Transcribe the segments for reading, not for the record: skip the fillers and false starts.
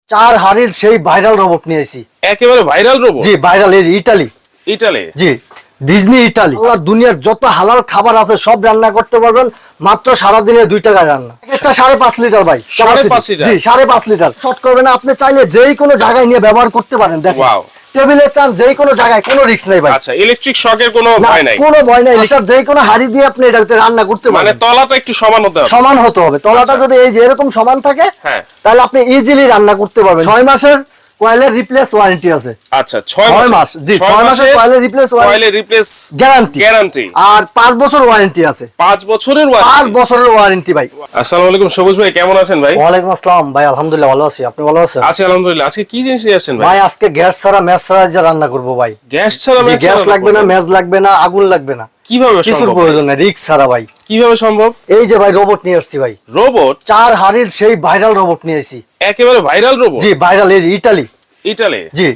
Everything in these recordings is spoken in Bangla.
চার হাড়ির সেই ভাইরাল রোবট নিয়ে এসেছি। একেবারে ভাইরাল রোবট? জি ভাইরাল, এই ইটালি। ইটালি? জি ডিজনি ইটালি। আল্লাহ দুনিয়ার যত হালাল খাবার আছে সব রান্না করতে পারবেন মাত্র সারাদিনে 2 টাকা রান্না। একটা 5.5 লিটার ভাই। 5.5 লিটার? জি 5.5 লিটার। শর্ট করবে না, আপনি চাইলে যেই কোনো জায়গায় নিয়ে ব্যবহার করতে পারেন। দেখেন ওয়াও, টেবিলে চান যেই কোনো জায়গায়, কোনো রিস্ক নাই ভাই। আচ্ছা, ইলেকট্রিক শকের কোনো ভয় নাই? কোনো ভয় নাই। এসব যেই কোনো হাড়ি দিয়ে আপনি এটাতে রান্না করতে পারবেন। মানে তলাটা একটু সমান হতে হবে? সমান হতে হবে। তলাটা যদি এই যে এরকম সমান থাকে, হ্যাঁ, তাহলে আপনি ইজিলি রান্না করতে পারবেন। 6 মাসের কয়েলের রিপ্লেস ওয়ারেন্টি আছে। আচ্ছা 6 মাস? জি 6 মাসের কয়েলের রিপ্লেস গ্যারান্টি। আর 5 বছর ওয়ারেন্টি আছে। 5 বছরের ওয়ারেন্টি? 5 বছরের ওয়ারেন্টি ভাই। আসসালামু আলাইকুম সবুজ ভাই, কেমন আছেন ভাই? ওয়ালাইকুম আসসালাম ভাই, আলহামদুলিল্লাহ ভালো আছি। আপনি ভালো আছেন? আছি আলহামদুলিল্লাহ। আজকে কি জিনিস নিয়ে আসছেন ভাই? ভাই আজকে গ্যাস ছাড়া ম্যাচ ছাড়া যে রান্না করব ভাই। গ্যাস ছাড়া ম্যাচ? গ্যাস লাগবে না, ম্যাচ লাগবে না, আগুন লাগবে না, কিভাবে সম্ভব? কিছুর প্রয়োজন নাই, রিস্ক ছাড়া ভাই। কিভাবে সম্ভব? এই যে ভাই রোবট নিয়ে আসছি ভাই। রোবট? চার হাড়ির সেই ভাইরাল রোবট নিয়ে এসেছি। একেবারে ভাইরাল রোবট? জি ভাইরাল, এই ইটালি। ইটালি? জি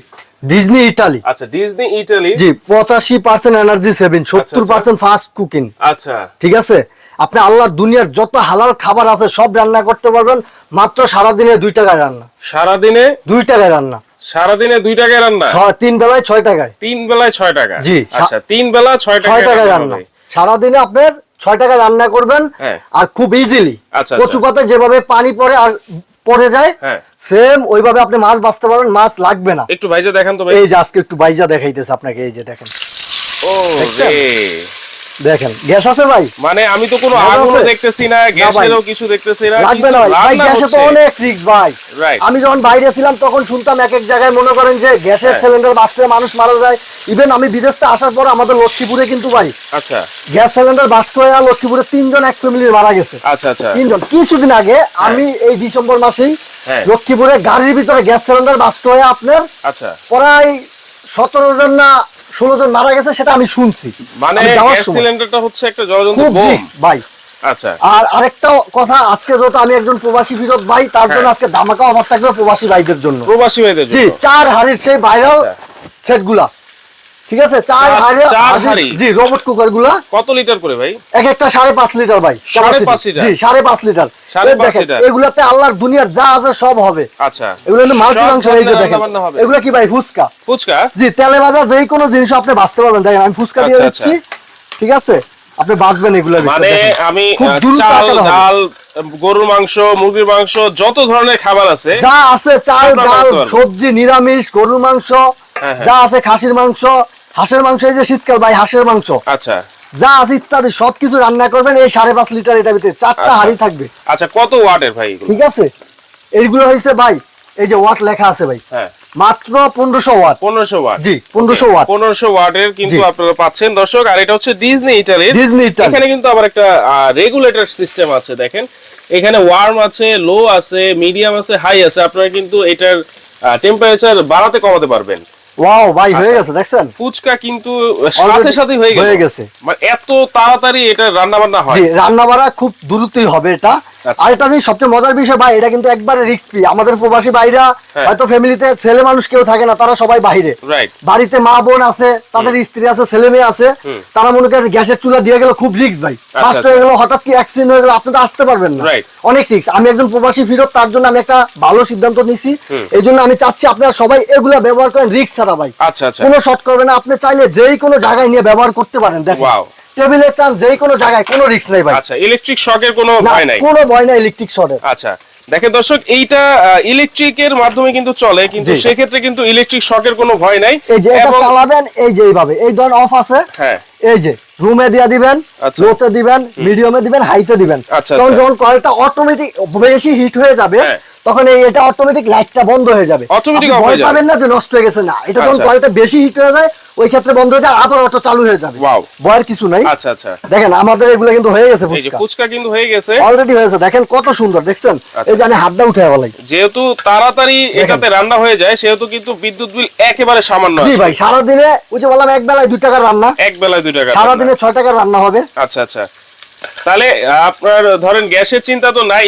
ডিজনি ইটালি। আচ্ছা ডিজনি ইটালি। জি 85% এনার্জি সেভিং, 70% ফাস্ট কুকিং। আচ্ছা ঠিক আছে, আপনি আল্লাহর দুনিয়ার যত হালাল খাবার আছে সব রান্না করতে পারবেন মাত্র সারাদিনে 2 টাকায় রান্না। সারাদিনে 2 টাকায় রান্না? সারাদিনে 2 টাকায় রান্না? 3 বেলায় 6 টাকায়। 3 বেলায় 6 টাকা? জি। আচ্ছা 3 বেলা 6 টাকায় রান্না। সারাদিনে আপনার 6 টাকা রান্না করবেন। হ্যাঁ। আর খুব ইজিলি। আচ্ছা কচু পাতা যেভাবে পানি পড়ে আর পড়ে যায়, হ্যাঁ, সেম ওইভাবে আপনি মাছ ভাজতে পারবেন, মাছ লাগবে না। একটু ভাইজা দেখান তো ভাই। এই যে আজকে একটু বাইজা দেখাইতেছে আপনাকে, এই যে দেখেন। ও দেখছেন? রে, দেখেন গ্যাস আছে ভাই। মানে আমি তো কোনো গ্যাস আগুনও আছে? দেখতেছি না, গ্যাসেরও কিছু দেখতেছি না। লাগবে না কিন্তু ভাই, ভাই রান্না গ্যাসে তো হচ্ছে। অনেক রিস্ক ভাই। Right. আমি যখন বাইরে ছিলাম তখন শুনতাম এক এক জায়গায় মনে করেন যে গ্যাসের হ্যাঁ। সিলিন্ডার বাস্ট হয়ে মানুষ মারা যায়। ইভেন আমি বিদেশ থেকে আসার পর আমাদের লক্ষ্মীপুরে কিন্তু ভাই আচ্ছা গ্যাস সিলিন্ডার বাস্ট হয়ে লক্ষ্মীপুরে 3 জন এক ফ্যামিলির মারা গেছে। আচ্ছা আচ্ছা 3 জন। কিছুদিন আগে আমি এই ডিসেম্বর মাসেই হ্যাঁ। লক্ষ্মীপুরে গাড়ির ভিতরে গ্যাস সিলিন্ডার বাস্ট হয়ে আপনার আচ্ছা, প্রায় 17 জন না 16 জন মারা গেছে, সেটা আমি শুনছি। মানে আমি যাওয়ার গ্যাস সময়। সিলিন্ডারটা হচ্ছে একটা জলযন্ত্র খুব বোম। risk ভাই। আচ্ছা আর আরেকটা কথা, আজকে যেহেতু আমি একজন প্রবাসী ফিরত ভাই, তার জন্য হ্যাঁ। আজকে ধামাকা অফার থাকবে প্রবাসী ভাইদের জন্য। প্রবাসী ভাইদের জি জন্য? 4 হাড়ির সেই ভাইরাল সেটগুলা। ঠিক আছে, 4 হাঁড়ি? জি রোবট কুকার গুলা। কত লিটার করে ভাই? এক একটা 5.5 লিটার ভাই। 5.5 লিটার? জি 5.5 লিটার। 5.5 লিটার? এগুলাতে আল্লাহর দুনিয়ার যা আছে সব হবে। আচ্ছা, এগুলো হলো মাল্টি সব ফাংশন। এই যে ধরনের দেখেন রান্নাবান্না হবে? এগুলা কি ভাই ফুচকা। ফুচকা? জি তেলে ভাজা যেই কোনো জিনিস আপনি ভাজতে পারবেন। দেখেন আমি ফুচকা দিয়ে আচ্ছা, দিচ্ছি। ঠিক আছে, আপনি ভাজবেন এগুলা। মানে আমি খুব দ্রুত চাল আকারে হবে। ডাল গরুর মাংস মুরগির মাংস যত ধরনের খাবার আছে যা আছে, চাল সব রান্না ডাল করতে পারবো। সবজি নিরামিষ গরুর মাংস হ্যাঁ, যা আছে, খাসির মাংস হাঁসের মাংস, এই যে শীতকাল ভাই হাঁসের মাংস আচ্ছা যা আছে ইত্যাদি সবকিছু রান্না করবেন এই 5.5 লিটার। এটা ভিতরে 4টা আচ্ছা। হাঁড়ি থাকবে। আচ্ছা কত ওয়াটের ভাই এগুলো? ঠিক আছে, এইগুলো হয়েছে ভাই, এই যে ওয়াট লেখা আছে ভাই, হ্যাঁ মাত্র 1500 ওয়াট। 1500 ওয়াট? জি 1500 ওয়াট। 1500 ওয়াটের কিন্তু জি। আপনারা পাচ্ছেন দর্শক। আর এটা হচ্ছে ডিজনি ইটালির। Disney Italy. এখানে কিন্তু আবার একটা রেগুলেটর সিস্টেম আছে। দেখেন এখানে ওয়ার্ম আছে, লো আছে, মিডিয়াম আছে, হাই আছে। আপনারা কিন্তু এটার টেম্পারেচার বাড়াতে কমাতে পারবেন। ওয়াও ভাই হয়ে আচ্ছা। গেছে দেখছেন। ফুচকা কিন্তু সাথে Already সাথে হয়ে গেছে। মানে এত তাড়াতাড়ি এটা রান্না বান্না হয়? জি রান্না বাড়া খুব দ্রুতই হবে এটা। আচ্ছা। আর এটা যে সবচেয়ে মজার বিষয় ভাই, এটা কিন্তু একবারে রিস্ক ফ্রি। আমাদের প্রবাসী ভাইরা হ্যাঁ। হয়তো ফ্যামিলিতে ছেলে মানুষ কেউ থাকে না, তারা সবাই বাইরে। রাইট। বাড়িতে মা বোন আছে, তাদের স্ত্রী আছে, ছেলে মেয়ে আছে, তারা মনে করেন গ্যাসের চুলা দিয়ে গেলে খুব রিস্ক ভাই। বাস্ট আচ্ছা। হয়ে গেল, হঠাৎ কি অ্যাক্সিডেন্ট হয়ে গেল, আপনি তো আসতে পারবেন না। Right. অনেক রিস্ক। আমি একজন প্রবাসী ফিরত, তার জন্য আমি একটা ভালো সিদ্ধান্ত নিছি। এই জন্য আমি চাচ্ছি আপনারা সবাই এগুলা ব্যবহার করেন রিস্ক ছাড়া ভাই। আচ্ছা আচ্ছা কোনো শর্ট করবে না, আপনি চাইলে যেই কোনো জায়গায় নিয়ে ব্যবহার করতে পারেন। দেখেন ওয়াও। টেবিলে চান যেই কোনো জায়গায়, কোনো রিস্ক নাই ভাই। আচ্ছা ইলেকট্রিক শকের কোনো না, ভয় নাই? কোনো ভয় নাই ইলেকট্রিক শর্টের। আচ্ছা দেখেন দর্শক, এইটা ইলেকট্রিকের মাধ্যমে কিন্তু চলে, কিন্তু জি। সেক্ষেত্রে কিন্তু ইলেকট্রিক শকের কোনো ভয় নাই। এই যে এটা এবং চালাবেন এই যে এইভাবে, এই ধরনের অফ আছে। হ্যাঁ এই যে রুমে দিয়ে দিবেন, আচ্ছা। লোতে দিবেন, মিডিয়ামে দিবেন, হাইতে দিবেন। আচ্ছা, তখন আচ্ছা। যখন কয়েলটা অটোমেটিক বেশি হিট হয়ে যাবে, হ্যাঁ। তখন এটা অটোমেটিক লাইটটা বন্ধ হয়ে যাবে। Automatic আপনি off ভয় হয়ে যাবে। পাবেন না যে নষ্ট হয়ে গেছে, না, এটা যখন আচ্ছা। কয়েলটা বেশি হিট হয়ে যায় ওই ক্ষেত্রে বন্ধ হয়ে যায়, আবার অটো চালু হয়ে যাবে। Wow. ভয়ের কিছু নাই। আচ্ছা আচ্ছা দেখেন আমাদের এগুলো কিন্তু হয়ে গেছে এই যে ফুচকা। ফুচকা কিন্তু হয়ে গেছে অলরেডি হয়েছে, দেখেন কত সুন্দর দেখছেন। আচ্ছা। এই যে আমি হাতটা উঠে বলাই। যেহেতু তাড়াতাড়ি এটাতে রান্না হয়ে যায়, সেহেতু কিন্তু বিদ্যুৎ বিল একেবারে সামান্য জি আসে। ভাই, সারাদিনে ওই যে বললাম এক বেলায় 2 টাকার রান্না, এক বেলায় 2 টাকা সারাদিনে 6 টাকার রান্না হবে। আচ্ছা আচ্ছা তাহলে আপনার ধরেন গ্যাসের চিন্তা তো নাই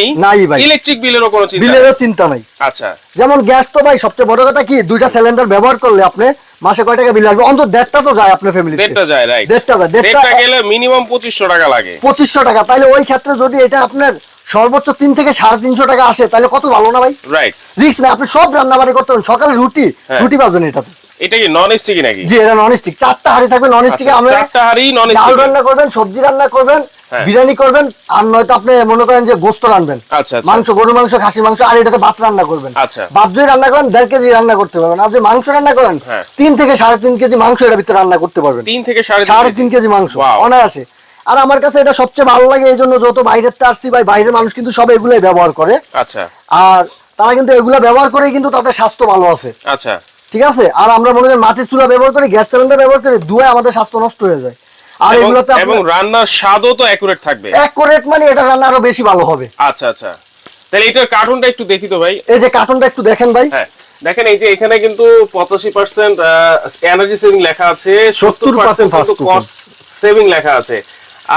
ভাই। ইলেকট্রিক বিলেরও কোনো চিন্তা নাই? বিলেরও চিন্তা নাই। আচ্ছা যেমন গ্যাস তো ভাই সবচেয়ে বড় কথা কি, 2টা সিলিন্ডার ব্যবহার করলে আপনি মাসে কয় টাকা বিল আসবে? অন্তত 1.5টা তো যায় আপনার ফ্যামিলিতে। 1.5টা যায়, রাইট। 1.5টা যায়। 1.5টা গেলে মিনিমাম 2500 টাকা লাগে। 2500 টাকা। তাইলে ওই ক্ষেত্রে যদি এটা আপনার সর্বোচ্চ 3 থেকে 350 টাকা আসে, তাহলে কত ভালো না ভাই? রাইট। রিস্ক না, আপনি সব রান্না বাড়ি করতে পারেন। সকালে রুটি পাবেন এটাতে। এটা কি নন স্টিকি নাকি? জি, এটা নন স্টিক। 4টা হাঁড়ি থাকবে নন স্টিকে। আমরা 4টা হাঁড়ি নন ডাল স্টিকি। রান্না করবেন, সবজি রান্না করবেন, বিরিয়ানি করবেন, আর নয়তো আপনি মনে করেন যে গোস্ত রান্নবেন, আচ্ছা আচ্ছা। মাংস, গরুর মাংস, খাসির মাংস, আর এটাতে ভাত রান্না করবেন। আচ্ছা। ভাত যদি রান্না করেন 1.5 কেজি রান্না করতে পারবেন। আর যদি মাংস রান্না করেন 3 থেকে 3.5 কেজি মাংস এটার ভিতরে রান্না করতে পারবেন। 3 থেকে 3.5 কেজি মাংস অনায়াসে। আর আমার কাছে এটা সবচেয়ে ভালো লাগে এই জন্য, যত বাইরের তে আসছি ভাই, বাইরের মানুষ কিন্তু সব এগুলাই ব্যবহার করে। আচ্ছা। আর তারা কিন্তু এগুলা ব্যবহার করে কিন্তু তাদের স্বাস্থ্য ভালো আছে। আচ্ছা। ঠিক আছে। আর আমরা মনে করি মাটির চুলা ব্যবহার করি, গ্যাস সিলিন্ডার ব্যবহার করি, দুয়ে আমাদের স্বাস্থ্য নষ্ট হয়ে যায়। আর এগুলোতে এবং রান্নার স্বাদও তো অ্যাকুরেট থাকবে। অ্যাকুরেট মানে এটা রান্না আরো বেশি ভালো হবে। আচ্ছা আচ্ছা। তাহলে এটার কার্টুনটা একটু দেখি তো ভাই। এই যে কার্টুনটা একটু দেখেন ভাই। হ্যাঁ দেখেন, এই যে এখানে কিন্তু 85% এনার্জি সেভিং লেখা আছে, 70% কস্ট সেভিং লেখা আছে।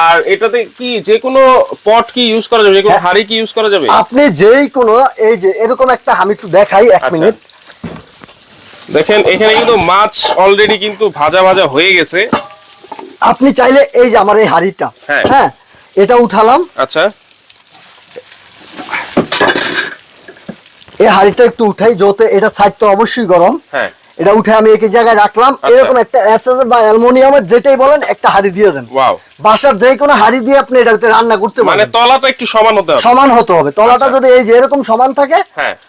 আর এটাতে কি যে কোনো পট কি ইউজ করা যাবে, যে কোনো হাঁড়ি কি ইউজ করা যাবে? আপনি যেই কোনো, এই যে এরকম একটা, আমি একটু দেখাই 1 মিনিট। দেখেন এখানে কিন্তু মাছ অলরেডি কিন্তু ভাজা ভাজা হয়ে গেছে। আপনি চাইলে এই যে আমার এই হাঁড়িটা, হ্যাঁ এটা উঠালাম। আচ্ছা। এই হাঁড়িটা একটু উঠাই, যত এটা সাইড তো অবশ্যই গরম। হ্যাঁ। এটা উঠে আমি এক জায়গায় রাখলাম। এরকম একটা এসএস বা অ্যালুমিনিয়ামের যেটাই বলেন একটা হাঁড়ি দিয়ে দেন। ওয়াও। বাসার যে কোনো হাঁড়ি দিয়ে আপনি এটাতে রান্না করতে পারবেন। মানে তলাটা একটু সমান হতে হবে। সমান হতে হবে। তলাটা যদি এই যে এরকম সমান থাকে,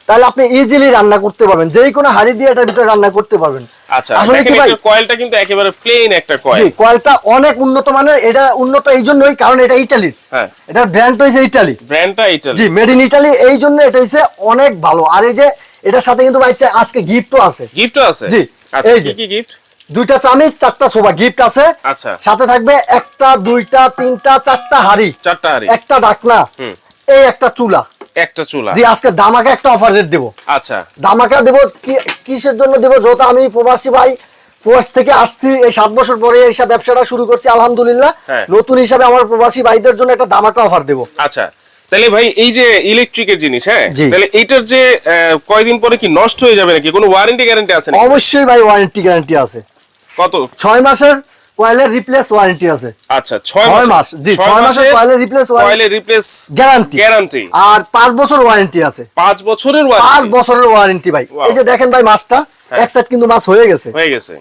তাহলে আপনি ইজিলি রান্না করতে পারবেন। যে কোনো হাঁড়ি দিয়ে এটার ভিতরে রান্না করতে পারবেন। আচ্ছা। আসলে কি ভাই, কয়েলটা কিন্তু একেবারে প্লেন একটা কয়েল। জি, কয়েলটা অনেক উন্নত মানের। এটা উন্নত এই জন্যই কারণ এটা ইতালির। হ্যাঁ, এটার ব্র্যান্ড হইছে ইতালি। ব্র্যান্ডটা ইতালি। জি, মেড ইন ইতালি। এই জন্য এটা হইছে অনেক ভালো। আর এই যে এটার সাথে কিন্তু ভাই আজকে গিফটও আছে। গিফটও আছে? জি। আচ্ছা, কি গিফট? 2টা চামচ, 4টা সোফা গিফট আছে। আচ্ছা। সাথে থাকবে 1টা 2টা 3টা 4টা হাঁড়ি, 4টা হাঁড়ি, একটা ঢাকনা, এই একটা চুলা। একটা চুলা। জি, আজকে ধামাকা একটা অফার রেট দেব। আচ্ছা। ধামাকা দেব কিসের জন্য দেব? যেহেতু আমি প্রবাসী ভাই, প্রবাস থেকে আসছি, এই 7 বছর পরে এইসব ব্যবসাটা শুরু করছি আলহামদুলিল্লাহ। নতুন হিসাবে আমার প্রবাসী ভাইদের জন্য একটা ধামাকা অফার দেব। আচ্ছা। তাহলে ভাই এই যে ইলেকট্রিকের জিনিস, হ্যাঁ, তাহলে এটার যে কয়দিন পরে কি নষ্ট হয়ে যাবে নাকি? কোনো ওয়ারেন্টি গ্যারান্টি আছে নাকি? অবশ্যই ভাই ওয়ারেন্টি গ্যারান্টি আছে। কত? 6 মাসের কয়েলের রিপ্লেস ওয়ারেন্টি আছে। আচ্ছা, 6 মাস। জি, 6 মাসের কয়েলের রিপ্লেস গ্যারান্টি। আর 5 বছর ওয়ারেন্টি আছে। 5 বছরের ওয়ারেন্টি? 5 বছরের ওয়ারেন্টি ভাই। এই যে দেখেন ভাই মাছটা, এক সাইড কিন্তু মাছ হয়ে গেছে।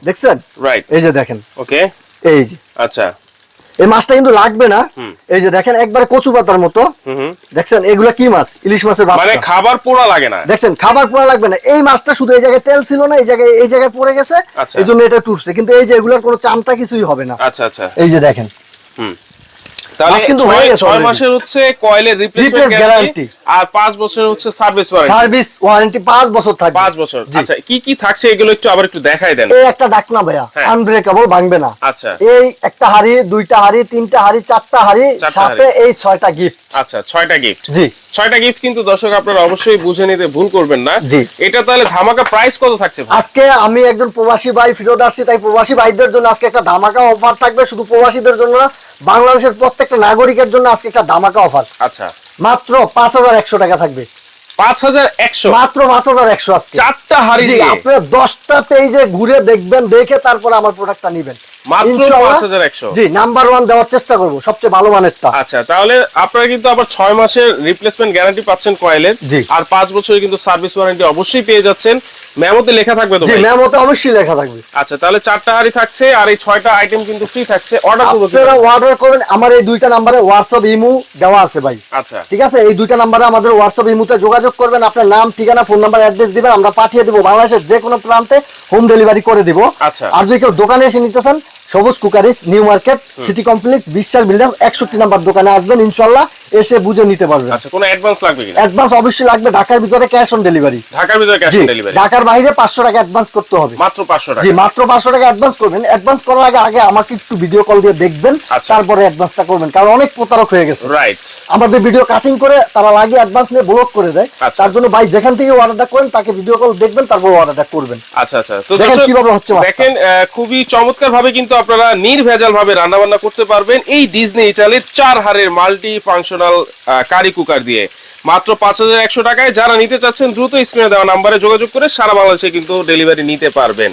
দেখছেন? রাইট। এই যে দেখেন। ওকে। এই যে। আচ্ছা। এই মাছটা কিন্তু লাগবে না। এই যে দেখেন একবারে কচু পাতার মতো। দেখছেন এগুলা কি মাছ? ইলিশ মাছের বাচ্চা। মানে খাবার পোড়া লাগে না। দেখছেন খাবার পোড়া লাগবে না। এই মাছটা শুধু এই জায়গায় তেল ছিল না, এই জায়গায় পড়ে গেছে, এইজন্য এটা টুটছে। কিন্তু এই যে এগুলার কোনো চামটা কিছুই হবে না। আচ্ছা আচ্ছা। এই যে দেখেন। তাহলে কিন্তু 6 মাসের হচ্ছে কয়েলের রিপ্লেসমেন্ট গ্যারান্টি, আর 5 বছরের হচ্ছে সার্ভিস ওয়ারেন্টি 5 বছর থাকবে। 5 বছর। আচ্ছা, কি কি থাকছে এগুলো একটু আবার একটু দেখাই দেন। এই একটা ঢাকনা ভাইয়া, আনব্রেকেবল, ভাঙবে না। আচ্ছা। এই একটা হাড়ি, 2টা হাড়ি, 3টা হাড়ি, 4টা হাড়ি, সাথে এই 6টা গিফট। আচ্ছা, 6টা গিফট। জি, 6টা গিফট কিন্তু দর্শক আপনারা অবশ্যই বুঝে নিতে ভুল করবেন না। জি। এটা তাহলে ধামাকা প্রাইস কত থাকছে? আজকে আমি একজন প্রবাসী ভাই ফিরত আসছি, তাই প্রবাসী ভাইদের জন্য আজকে একটা ধামাকা অফার থাকবে। শুধু প্রবাসীদের জন্য না, বাংলাদেশের প্রত্যেকটা নাগরিকের জন্য আজকে একটা ধামাকা অফার। আচ্ছা। মাত্র 5100 টাকা থাকবে। 5100? মাত্র 5100 আজকে। 4টা হাড়ি দিয়ে আপনারা 10টা পেজে ঘুরে দেখবেন, দেখে তারপরে আমার প্রোডাক্টটা নেবেন। মাত্র 5100? জি, নাম্বার 1 দেওয়ার চেষ্টা করব, সবচেয়ে ভালো মানেরটা। আচ্ছা, তাহলে আপনারা কিন্তু আবার 6 মাসের রিপ্লেসমেন্ট গ্যারান্টি পাচ্ছেন কয়েলের, আর 5 বছরের কিন্তু সার্ভিস ওয়ারেন্টি অবশ্যই পেয়ে যাচ্ছেন। মেমোতে লেখা থাকবে তো? জি, মেমোতে অবশ্যই লেখা থাকবে। আচ্ছা, তাহলে 4টা হাড়ি থাকছে আর এই 6টা আইটেম কিন্তু ফ্রি থাকছে। অর্ডার করব আপনারা অর্ডার করবেন আমার এই 2টা নম্বরে, হোয়াটসঅ্যাপ ইমো দেওয়া আছে ভাই। আচ্ছা, ঠিক আছে। এই 2টা নম্বরে আমাদের হোয়াটসঅ্যাপ ইমোতে যোগাযোগ করবেন। আপনার নাম, ঠিকানা, ফোন নাম্বার, অ্যাড্রেস দিবেন, আমরা পাঠিয়ে দেব। বাংলাদেশের যে কোনো প্রান্তে হোম ডেলিভারি করে দেব। আচ্ছা। আর যদি কেউ দোকানে এসে নিতে চান, সবুজ cookeries, new market, city complex, বিশ্বাস বিল্ডার 61 নাম্বার দোকানে আসবেন, ইনশাআল্লাহ এসে বুঝে নিতে পারবেন। আচ্ছা, কোনো অ্যাডভান্স লাগবে কিনা? অ্যাডভান্স অবশ্যই লাগবে। ঢাকার ভিতরে ক্যাশ অন ডেলিভারি। ঢাকার ভিতরে ক্যাশ অন ডেলিভারি? ঢাকার বাইরে 500 টাকা অ্যাডভান্স করতে হবে। মাত্র 500 টাকা? জি, মাত্র 500 টাকা অ্যাডভান্স করবেন। অ্যাডভান্স করার আগে আমাকে একটু ভিডিও কল দিয়ে দেখবেন, তারপরে অ্যাডভান্সটা করবেন, কারণ অনেক প্রতারক হয়ে গেছে। রাইট। আমাদের ভিডিও কাটিং করে তারা লাগে অ্যাডভান্স নিয়ে ব্লক করে দেয়। তার জন্য ভাই যেখান থেকে অর্ডারটা করেন তাকে ভিডিও কল দেখবেন, তারপর অর্ডারটা করবেন। আচ্ছা আচ্ছা। তো দেখেন কিভাবে হচ্ছে। দেখেন খুবই চমৎকার ভাবে কিন্তু আপনারা নির্ভেজাল ভাবে রান্না বান্না করতে পারবেন এই ডিজনি ইটালির 4 হাড়ের মাল্টি ফাংশনাল কারি কুকার দিয়ে মাত্র 5100 টাকায়। যারা নিতে চাচ্ছেন দ্রুত স্ক্রিনে দেওয়া নম্বরে যোগাযোগ করে সারা বাংলাদেশে কিন্তু ডেলিভারি নিতে পারবেন।